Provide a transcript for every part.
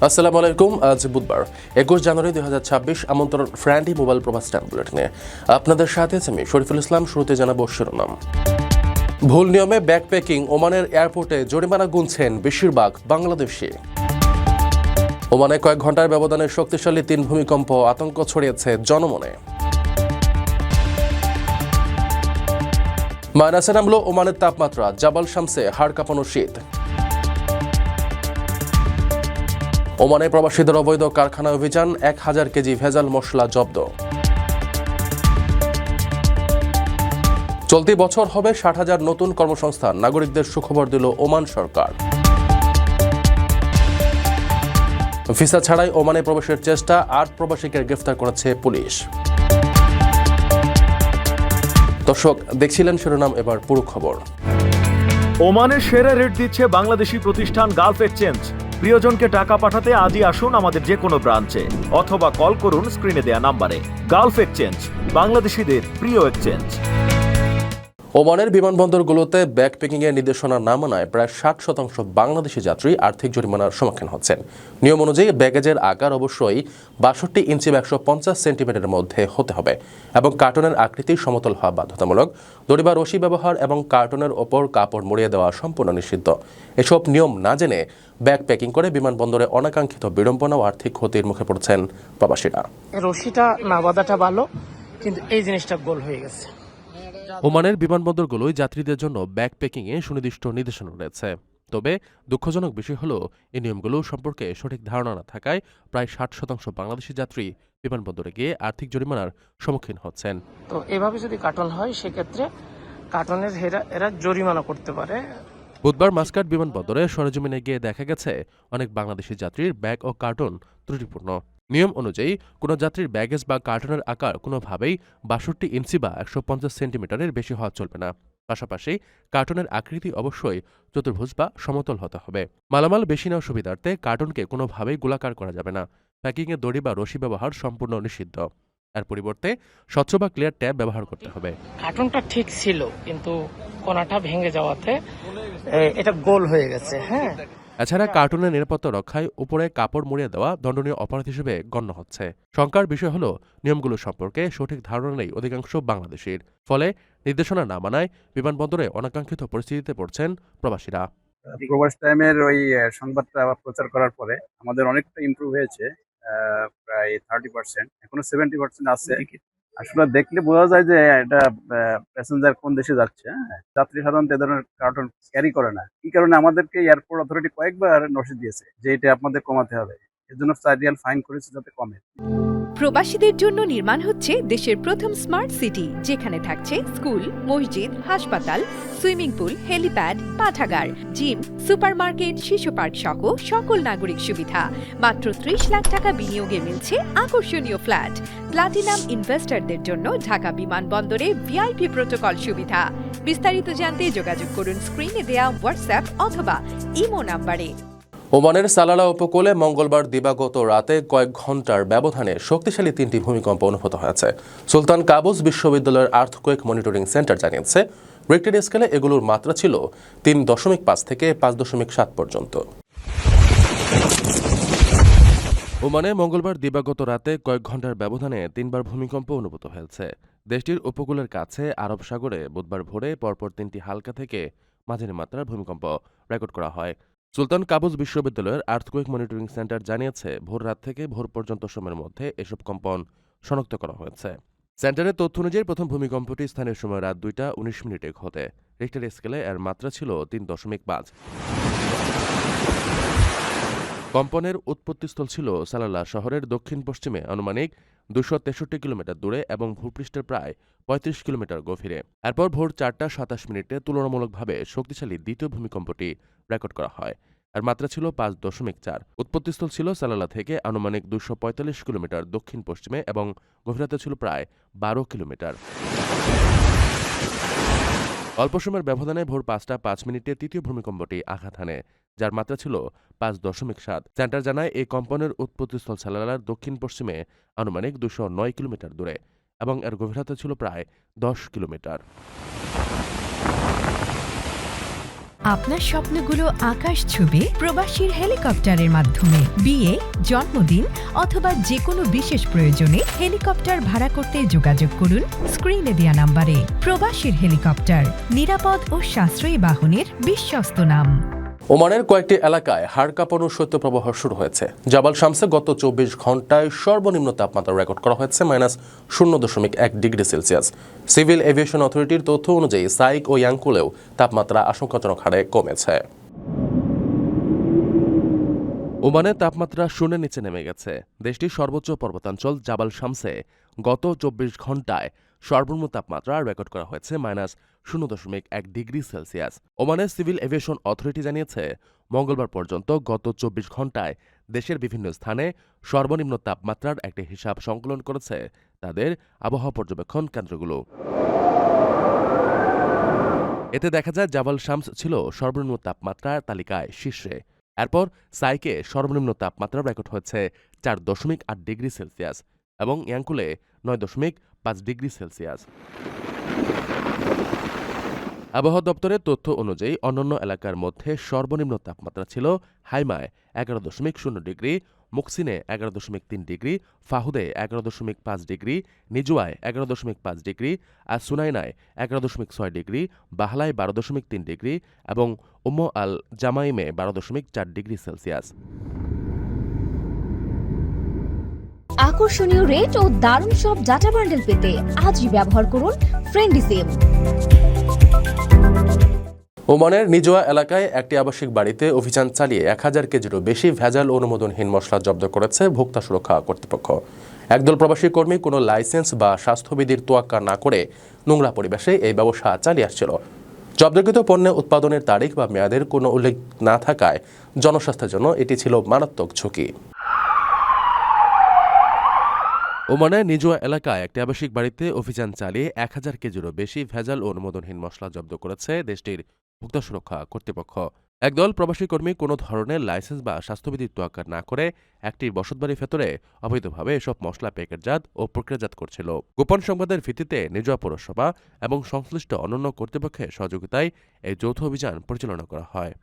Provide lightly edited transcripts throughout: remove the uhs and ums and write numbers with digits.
আসসালামু আলাইকুম। আজ বুধবার 21 জানুয়ারি 2026। আমন্ত্রণ ফ্র্যান্ডি মোবাইল প্রভাস টাইম বুলেটিনে। আপনাদের সাথে আছি আমি শরীফুল ইসলাম। শুরুতে জানাবো শিরোনাম। ভুল নিয়মে ব্যাকপ্যাকিং, ওমানের এয়ারপোর্টে জরিমানা গুনছেন বেশিরভাগ বাংলাদেশি। ওমানে কয়েক ঘন্টার ব্যবধানে শক্তিশালী 3 ভূমিকম্প, আতঙ্ক ছড়িয়েছে জনমনে। মাইনাসে নামল ওমানের তাপমাত্রা, জাবাল শামসে হাড় কাঁপানো শীত। ওমানে প্রবাসীদের অবৈধ কারখানা অভিযান, 1000 কেজি ভেজাল মশলা জব্দ। চলতি বছর হবে 60,000 নতুন কর্মসংস্থান, নাগরিকদের সুখবর দিল ওমান সরকার। ভিসা ছাড়াই ওমানে প্রবেশের চেষ্টা, 8 প্রবাসীকে গ্রেফতার করেছে পুলিশ। দর্শক দেখছিলেন শিরোনাম, এবার পুরো খবর। ওমানের সেরা রেট দিচ্ছে বাংলাদেশি প্রতিষ্ঠান গালফ এক্সচেঞ্জ। প্রিয়জনকে টাকা পাঠাতে আজই আসুন আমাদের যে কোনো ব্রাঞ্চে অথবা কল করুন স্ক্রিনে দেয়া নাম্বারে। গালফ এক্সচেঞ্জ, বাংলাদেশিদের প্রিয় এক্সচেঞ্জ। ওমানের বিমানবন্দরগুলোতে ব্যাকপ্যাকিংয়ের নির্দেশনা না মানায় প্রায় 60% বাংলাদেশি যাত্রী আর্থিক জরিমানার সম্মুখীন হচ্ছেন। নিয়ম অনুযায়ী ব্যাগেজের আকার অবশ্যই 62 ইঞ্চি বা 150 সেন্টিমিটারের মধ্যে হতে হবে এবং কার্টনের আকৃতি সমতল হওয়া বাধ্যতামূলক। দড়ি বা রশি ব্যবহার এবং কার্টনের ওপর কাপড় মুড়িয়ে দেওয়া সম্পূর্ণ নিষিদ্ধ। এসব নিয়ম না জেনে ব্যাকপ্যাকিং করে বিমানবন্দরে অনাকাঙ্ক্ষিত বিড়ম্বনা ও আর্থিক ক্ষতির মুখে পড়ছেন প্রবাসীরা। রশিটা না বাঁধাটা ভালো, কিন্তু এই জিনিসটা গোল হয়ে গেছে। ওমানের বিমানবন্দরগুলোয় যাত্রীদের জন্য ব্যাকপ্যাকিংয়ে সুনির্দিষ্ট নির্দেশনা রয়েছে। তবে দুঃখজনক বিষয় হলো এই নিয়মগুলো সম্পর্কে সঠিক ধারণা না থাকায় প্রায় 60% বাংলাদেশি যাত্রী বিমানবন্দরে গিয়ে আর্থিক জরিমানার সম্মুখীন হচ্ছেন। তো এভাবে যদি কার্টন হয় সেক্ষেত্রে কার্টনের এরা জরিমানা করতে পারে। বুধবার মাস্কাট বিমানবন্দরে সরেজমিনে গিয়ে দেখা গেছে অনেক বাংলাদেশি যাত্রীর ব্যাগ ও কার্টন ত্রুটিপূর্ণ। নিয়ম অনুযায়ী কোনো যাত্রীর ব্যাগেজ বা কার্টনের আকার কোনোভাবেই 62 ইঞ্চি বা 150 সেন্টিমিটারের বেশি হওয়া চলবে না। পাশাপাশি কার্টনের আকৃতি অবশ্যই চতুর্ভুজ বা সমতল হতে হবে। মালামাল বেশি নেওয়ার সুবিধার্থে কার্টনকে কোনোভাবেই গোলাকার করা যাবে না। প্যাকিংয়ে দড়ি বা রশি ব্যবহার সম্পূর্ণ নিষিদ্ধ। এর পরিবর্তে স্বচ্ছ বা ক্লিয়ার ট্যাব ব্যবহার করতে হবে। কার্টনটা ঠিক ছিল, কিন্তু কোনাটা ভেঙে যাওয়াতে এটা গোল হয়ে গেছে। হ্যাঁ, এছাড়া কার্টুনের নিরাপত্তা রক্ষায় উপরে কাপড় মুড়িয়ে দেওয়া দণ্ডনীয় অপরাধ হিসেবে গণ্য হচ্ছে। শঙ্কার বিষয় হলো নিয়মগুলো সম্পর্কে সঠিক ধারণা নেই অধিকাংশ বাংলাদেশির। ফলে নির্দেশনা না মানায় বিমানবন্দরে অনাকাঙ্ক্ষিত পরিস্থিতিতে পড়ছেন প্রবাসীরা। প্রবাস টাইমের ওই সংবাদটা প্রচার করার পরে আমাদের অনেকটা ইমপ্রুভ হয়েছে, প্রায় 30%। এখনো 70% আছে। আসলে দেখলে বোঝা যায় যে এটা প্যাসেঞ্জার কোন দেশে যাচ্ছে। যাত্রী সাধারণত এ ধরনের কার্টন ক্যারি করে না। এই কারণে আমাদেরকে এয়ারপোর্ট অথরিটি কয়েকবার নোটিশ দিয়েছে যে এটা আপনাদের কমাতে হবে। এর জন্য 4 রিয়াল ফাইন করেছে যাতে কমে। প্রবাসীদের জন্য নির্মাণ হচ্ছে দেশের প্রথম স্মার্ট সিটি, যেখানে থাকছে স্কুল, মসজিদ, হাসপাতাল, সুইমিং পুল, হেলিপ্যাড, পাঠাগার, জিম, সুপারমার্কেট, শিশু পার্ক সহ সকল নাগরিক সুবিধা। মাত্র 30 লাখ টাকা বিনিয়োগে মিলছে আকর্ষণীয় ফ্ল্যাট। প্লাটিনাম ইনভেস্টরদের জন্য ঢাকা বিমানবন্দরে ভিআইপি প্রোটোকল সুবিধা। বিস্তারিত জানতে যোগাযোগ করুন স্ক্রিনে দেয়া হোয়াটসঅ্যাপ অথবা ইমো নাম্বারে। ওমানের সালালা উপকূলে মঙ্গলবার দিবাগত রাতে কয়েক ঘন্টার ব্যবধানে শক্তিশালী 3টি ভূমিকম্প অনুভূত হয়েছে। সুলতান কাবুস বিশ্ববিদ্যালয়ের আর্থকোয়েক মনিটরিং সেন্টার জানিয়েছে রিক্টার স্কেলে এগুলোর মাত্রা ছিল 3.5 থেকে 5.7 পর্যন্ত। ওমানে মঙ্গলবার দিবাগত রাতে কয়েক ঘন্টার ব্যবধানে 3বার ভূমিকম্প অনুভূত হয়েছে। দেশটির উপকূলের কাছে আরব সাগরে বুধবার ভোরে পরপর 3টি হালকা থেকে মাঝারি মাত্রার ভূমিকম্প রেকর্ড করা হয়। সুলতান কাবুস বিশ্ববিদ্যালয়ের আর্থকোয়েক মনিটরিং সেন্টার জানিয়েছে ভোর রাত থেকে ভোর পর্যন্ত সময়ের মধ্যে এসব কম্পন শনাক্ত করা হয়েছে। সেন্টারের তথ্য অনুযায়ী প্রথম ভূমিকম্পটি স্থানীয় সময় রাত 2:19 ঘটে। রিক্টার স্কেলে এর মাত্রা ছিল 3.5। কম্পনের উৎপত্তিস্থল ছিল সালালা শহরের দক্ষিণ পশ্চিমে আনুমানিক 263 কিলোমিটার দূরে এবং ভূপৃষ্ঠের প্রায় 35 কিলোমিটার গভীরে। এরপর ভোর 4:27 তুলনামূলকভাবে শক্তিশালী দ্বিতীয় ভূমিকম্পটি রেকর্ড করা হয়। এর মাত্রা ছিল 5.4। উৎপত্তিস্থল ছিল সালালা থেকে আনুমানিক 245 কিলোমিটার দক্ষিণ পশ্চিমে এবং গভীরতা ছিল প্রায় 12 কিলোমিটার। অল্প সময়ের ব্যবধানে ভোর 5:05 তৃতীয় ভূমিকম্পটি আঘাত হানে, যার মাত্রা ছিল 5.7। সেন্টার জানায় এই কম্পনের উৎপত্তিস্থল সালালার দক্ষিণ পশ্চিমে আনুমানিক 209 কিলোমিটার দূরে এবং এর গভীরতা ছিল প্রায় 10 কিলোমিটার। আপনার স্বপ্নগুলো আকাশ ছুবে প্রবাসীর হেলিকপ্টারের মাধ্যমে। বিয়ে, জন্মদিন অথবা যে কোনো বিশেষ প্রয়োজনে হেলিকপ্টার ভাড়া করতে যোগাযোগ করুন স্ক্রিনে দেয়া নাম্বারে। প্রবাসীর হেলিকপ্টার, নিরাপদ ও সাশ্রয়ী বাহনের বিশ্বস্ত নাম। ওমানের কয়েকটি এলাকায় হাড় কাঁপানো শৈত্যপ্রবাহ শুরু হয়েছে। জাবাল শামসে গত 24 ঘন্টায় সর্বনিম্ন তাপমাত্রা রেকর্ড করা হয়েছে -0.1 ডিগ্রি সেলসিয়াস। সিভিল এভিয়েশন অথরিটির তথ্য অনুযায়ী সাইক ও ইয়াংকুলেও তাপমাত্রা আশঙ্কাজনক হারে কমেছে। ওমানে তাপমাত্রা শূন্যের নিচে নেমে গেছে। দেশটির সর্বোচ্চ পর্বতাঞ্চল জাবাল শামসে গত 24 ঘন্টায় সর্বনিম্ন তাপমাত্রা রেকর্ড করা হয়েছে -0.1 ডিগ্রি সেলসিয়াস। ওমানের সিভিল এভিয়েশন অথরিটি জানিয়েছে, মঙ্গলবার পর্যন্ত গত 24 ঘন্টায় দেশের বিভিন্ন স্থানে সর্বনিম্ন তাপমাত্রার একটি হিসাব সংকলন করেছে তাদের আবহাওয়া পর্যবেক্ষণ কেন্দ্রগুলো। এতে দেখা যায় জাবাল শামস ছিল সর্বনিম্ন তাপমাত্রার তালিকায় শীর্ষে। এরপর সাইকে সর্বনিম্ন তাপমাত্রা রেকর্ড হয়েছে 4.8 ডিগ্রি সেলসিয়াস এবং ইয়াংকুলে 9.5 ডিগ্রি সেলসিয়াস। আবহাওয়া দপ্তরের তথ্য অনুযায়ী অন্যান্য এলাকার মধ্যে সর্বনিম্ন তাপমাত্রা ছিল হাইমায় 11.0 ডিগ্রি, মুকসিনে 11.3 ডিগ্রি, ফাহুদে 11.5 ডিগ্রি, নিজুয়ায় 11.5 ডিগ্রি, আর সুনাইনায় 11.6 ডিগ্রি, বাহলায় 12.3 ডিগ্রি এবং আল জামাইমে 12.4 ডিগ্রি সেলসিয়াস। আকর্ষণীয় রেট ও দারুণ সব ডাটা বান্ডেল পেতে আজই ব্যবহার করুন ফ্রেন্ডলি সিম। ওমানের নিজোয়া এলাকায় একটি আবাসিক বাড়িতে অভিযান চালিয়ে 1000 কেজিরও বেশি ভেজাল অনুমোদনহীন মশলা জব্দ করেছে ভোক্তা সুরক্ষা কর্তৃপক্ষ। একদল প্রবাসী কর্মী কোনো লাইসেন্স বা স্বাস্থ্যবিধির তোয়াক্কা না করে নোংরা পরিবেশে এই ব্যবসা চালিয়ে আসছিল। জব্দকৃত পণ্যের উৎপাদনের তারিখ বা মেয়াদের কোনো উল্লেখ না থাকায় জনস্বাস্থ্যের জন্য এটি ছিল মারাত্মক ঝুঁকি। ওমানের নিজোয়া এলাকায় একটি আবাসিক বাড়িতে অভিযান চালিয়ে 1000 কেজিরও বেশি ভেজাল অনুমোদনহীন মশলা জব্দ করেছে দেশটির ভোক্তা সুরক্ষা কর্তৃপক্ষ। একদল প্রবাসী কর্মী কোনো ধরনের লাইসেন্স বা স্বাস্থ্যবিধির তোয়াক্কা না করে একটি বসতবাড়ির ভেতরে অবৈধভাবে এসব মশলা প্যাকেটজাত ও প্রক্রিয়াজাত করছিল। গোপন সংবাদের ভিত্তিতে নিজোয়া পৌরসভা এবং সংশ্লিষ্ট অন্যান্য কর্তৃপক্ষের সহযোগিতায় এই যৌথ অভিযান পরিচালনা করা হয়।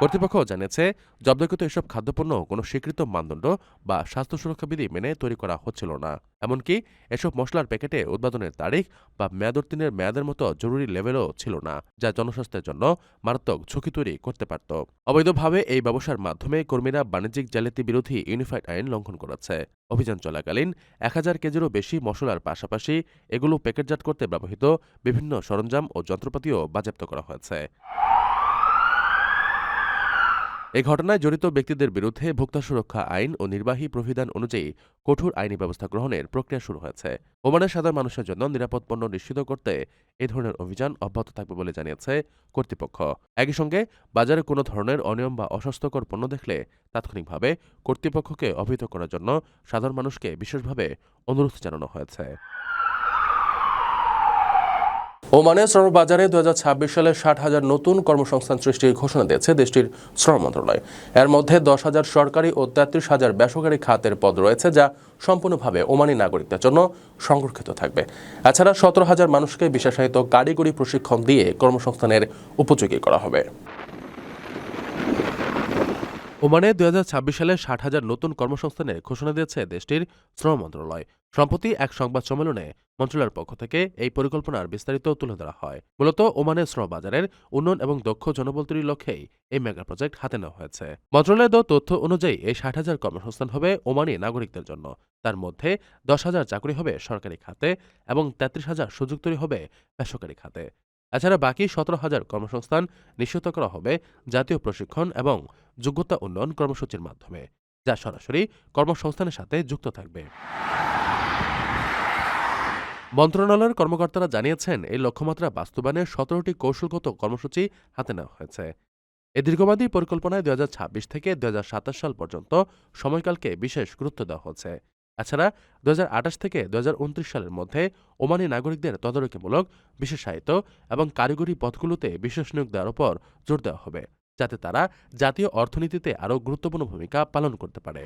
কর্তৃপক্ষ জানিয়েছে, জব্দকৃত এসব খাদ্যপণ্য কোনো স্বীকৃত মানদণ্ড বা স্বাস্থ্য সুরক্ষা বিধি মেনে তৈরি করা হচ্ছিল না। এমনকি এসব মশলার প্যাকেটে উৎপাদনের তারিখ বা মেয়াদোত্তীর্ণের মেয়াদের মতো জরুরি লেভেলও ছিল না, যা জনস্বাস্থ্যের জন্য মারাত্মক ঝুঁকি তৈরি করতে পারত। অবৈধভাবে এই ব্যবসার মাধ্যমে কর্মীরা বাণিজ্যিক জালিয়াতি বিরোধী ইউনিফাইড আইন লঙ্ঘন করেছে। অভিযান চলাকালীন 1000 কেজিরও বেশি মশলার পাশাপাশি এগুলো প্যাকেটজাত করতে ব্যবহৃত বিভিন্ন সরঞ্জাম ও যন্ত্রপাতিও বাজেয়াপ্ত করা হয়েছে। এই ঘটনায় জড়িত ব্যক্তিদের বিরুদ্ধে ভোক্তা সুরক্ষা আইন ও নির্বাহী প্রবিধান অনুযায়ী কঠোর আইনি ব্যবস্থা গ্রহণের প্রক্রিয়া শুরু হয়েছে। ওমানের সাধারণ মানুষের জন্য নিরাপদ পণ্য নিশ্চিত করতে এই ধরনের অভিযান অব্যাহত থাকবে বলে জানিয়েছে কর্তৃপক্ষ। একই সঙ্গে বাজারে কোনো ধরনের অনিয়ম বা অস্বাস্থ্যকর পণ্য দেখলে তাৎক্ষণিকভাবে কর্তৃপক্ষকে অবহিত করার জন্য সাধারণ মানুষকে বিশেষভাবে অনুরোধ জানানো হয়েছে। ওমানে শ্রম বাজারে 2026 সালে 60,000 নতুন কর্মসংস্থান সৃষ্টির ঘোষণা দিয়েছে দেশটির শ্রম মন্ত্রণালয়। এর মধ্যে 10,000 সরকারি ও 33,000 বেসরকারি খাতের পদ রয়েছে, যা সম্পূর্ণভাবে ওমানি নাগরিকদের জন্য সংরক্ষিত থাকবে। এছাড়া 17,000 মানুষকে বিশেষায়িত কারিগরি প্রশিক্ষণ দিয়ে কর্মসংস্থানের উপযোগী করা হবে। ওমানে 2026 সালে 60,000 নতুন কর্মসংস্থানের ঘোষণা দিয়েছে দেশটির শ্রম মন্ত্রণালয়। সম্প্রতি এক সংবাদ সম্মেলনে মন্ত্রণালয়ের পক্ষ থেকে এই পরিকল্পনার বিস্তারিত তুলে ধরা হয়। মূলত ওমানের শ্রম বাজারের উন্নয়ন এবং দক্ষ জনবল তৈরির লক্ষ্যেই এই মেগা প্রজেক্ট হাতে নেওয়া হয়েছে। মন্ত্রণালয়ের দেওয়া তথ্য অনুযায়ী এই 60,000 কর্মসংস্থান হবে ওমানি নাগরিকদের জন্য। তার মধ্যে 10,000 চাকরি হবে সরকারি খাতে এবং 33,000 সুযোগ তৈরি হবে বেসরকারি খাতে। এছাড়া বাকি 17,000 কর্মসংস্থান নিশ্চিত করা হবে জাতীয় প্রশিক্ষণ এবং যোগ্যতা উন্নয়ন কর্মসূচির মাধ্যমে, যা সরাসরি কর্মসংস্থানের সাথে যুক্ত থাকবে। মন্ত্রণালয়ের কর্মকর্তারা জানিয়েছেন, এই লক্ষ্যমাত্রা বাস্তবায়নে 17টি কৌশলগত কর্মসূচি হাতে নেওয়া হয়েছে। এই দীর্ঘমেয়াদী পরিকল্পনায় 2026 থেকে 2027 সাল পর্যন্ত সময়কালকে বিশেষ গুরুত্ব দেওয়া হচ্ছে। এছাড়া 2028 থেকে 2029 সালের মধ্যে ওমানি নাগরিকদের তদারকিমূলক বিশেষায়িত এবং কারিগরি পদগুলোতে বিশেষ নিয়োগ দেওয়ার উপর জোর দেওয়া হবে, যাতে তারা জাতীয় অর্থনীতিতে আরও গুরুত্বপূর্ণ ভূমিকা পালন করতে পারে।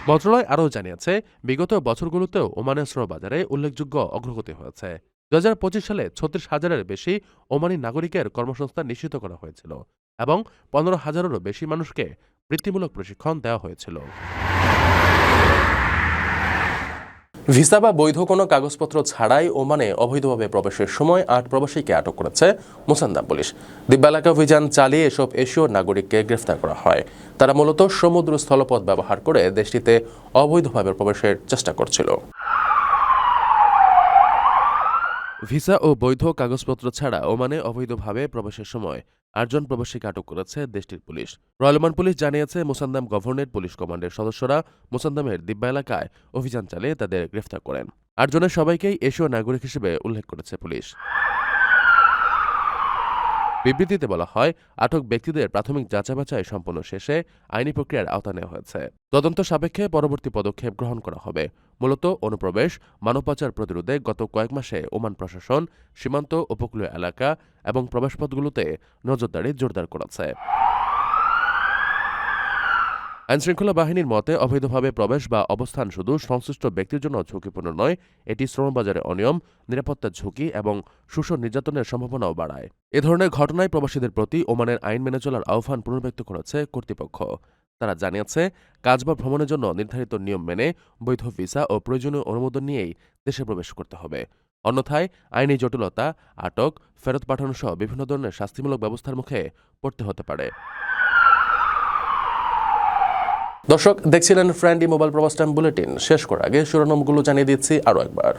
মন্ত্রণালয় আরও জানিয়েছে, বিগত বছরগুলোতেও ওমানের শ্রম বাজারে উল্লেখযোগ্য অগ্রগতি হয়েছে। 2025 সালে 36,000-এর বেশি ওমানি নাগরিকের কর্মসংস্থান নিশ্চিত করা হয়েছিল এবং 15,000-এরও বেশি মানুষকে বৃত্তিমূলক প্রশিক্ষণ দেওয়া হয়েছিল। ভিসা বা বৈধ কোনো কাগজপত্র ছাড়াই ওমানে অবৈধভাবে প্রবেশের সময় 8 প্রবাসীকে আটক করেছে মোসান্দাম পুলিশ। দিব্যা এলাকা অভিযান চালিয়ে এসব এশীয় নাগরিককে গ্রেফতার করা হয়। তারা মূলত সমুদ্র স্থলপথ ব্যবহার করে দেশটিতে অবৈধভাবে প্রবেশের চেষ্টা করছিল। ভিসা ও বৈধ কাগজপত্র ছাড়া ওমানে অবৈধভাবে প্রবেশের সময় 8 জন প্রবাসীকে আটক করেছে দেশটির পুলিশ। রয়্যাল ওমান পুলিশ জানিয়েছে, মোসান্দাম গভর্নরেট পুলিশ কমান্ডের সদস্যরা মোসান্দামের দিব্যা এলাকায় অভিযান চালিয়ে তাদের গ্রেফতার করেন। 8 জনের সবাইকেই এশীয় নাগরিক হিসেবে উল্লেখ করেছে পুলিশ। বিবৃতিতে বলা হয়, আটক ব্যক্তিদের প্রাথমিক যাচাই-বাছাই সম্পন্ন শেষে আইনি প্রক্রিয়ার আওতায় নেওয়া হয়েছে। তদন্ত সাপেক্ষে পরবর্তী পদক্ষেপ গ্রহণ করা হবে। মূলত অনুপ্রবেশ, মানব পাচার প্রতিরোধে গত কয়েক মাসে ওমান প্রশাসন সীমান্ত, উপকূলীয় এলাকা এবং প্রবেশপথগুলোতে নজরদারি জোরদার করেছে। আইনশৃঙ্খলা বাহিনীর মতে, অবৈধভাবে প্রবেশ বা অবস্থান শুধু সংশ্লিষ্ট ব্যক্তির জন্য ঝুঁকিপূর্ণ নয়, এটি শ্রমবাজারে অনিয়ম, নিরাপত্তার ঝুঁকি এবং শোষণ নির্যাতনের সম্ভাবনাও বাড়ায়। এ ধরনের ঘটনায় প্রবাসীদের প্রতি ওমানের আইন মেনে চলার আহ্বান পুনর্ব্যক্ত করেছে কর্তৃপক্ষ। তারা জানিয়েছে, কাজ বা ভ্রমণের জন্য নির্ধারিত নিয়ম মেনে বৈধ ভিসা ও প্রয়োজনীয় অনুমোদন নিয়েই দেশে প্রবেশ করতে হবে। অন্যথায় আইনি জটিলতা, আটক, ফেরত পাঠানো সহ বিভিন্ন ধরনের শাস্তিমূলক ব্যবস্থার মুখে পড়তে হতে পারে। দর্শক, দেখছিলেন ফ্রেন্ডলি মোবাইল প্রবাস টাইম বুলেটিন। শেষ করার আগে শিরোনামগুলো জানিয়ে দিচ্ছি আরও একবার।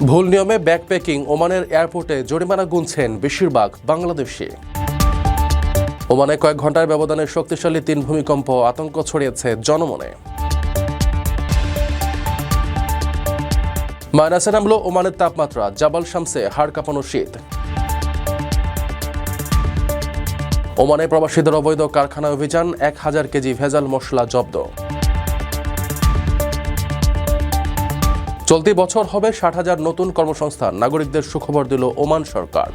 ভুল নিয়মে ব্যাকপ্যাকিং, ওমানের এয়ারপোর্টে জরিমানা গুনছেন বেশিরভাগ বাংলাদেশি। ওমানে কয়েক ঘন্টার ব্যবধানে শক্তিশালী 3 ভূমিকম্প, আতঙ্ক ছড়িয়েছে জনমনে। মাইনাসে নামল ওমানের তাপমাত্রা, জাবাল শামসে হাড় কাঁপানো শীত। ওমানে প্রবাসীদের অবৈধ কারখানা অভিযান, 1000 কেজি ভেজাল মশলা জব্দ। চলতি বছর হবে 60,000 নতুন কর্মসংস্থান, নাগরিকদের সুখবর দিল ওমান সরকার।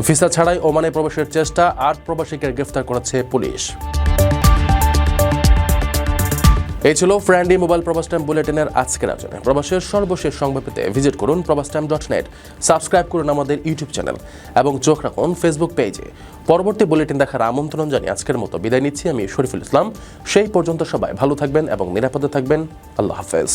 ভিসা ছাড়াই ওমানে প্রবেশের চেষ্টা, 8 প্রবাসীকে গ্রেফতার করেছে পুলিশ। এই ছিল ফ্রেন্ডলি মোবাইল প্রবাস টাইম বুলেটিনের আজকের আয়োজনে। প্রবাসের সর্বশেষ সংবাদ পেতে ভিজিট করুন probastimes.net, সাবস্ক্রাইব করুন আমাদের ইউটিউব চ্যানেল এবং চোখ রাখুন ফেসবুক পেজে। পরবর্তী বুলেটিন দেখার আমন্ত্রণ জানিয়ে আজকের মতো বিদায় নিচ্ছি আমি শরীফুল ইসলাম। সেই পর্যন্ত সবাই ভালো থাকবেন এবং নিরাপদে থাকবেন। আল্লাহ হাফেজ।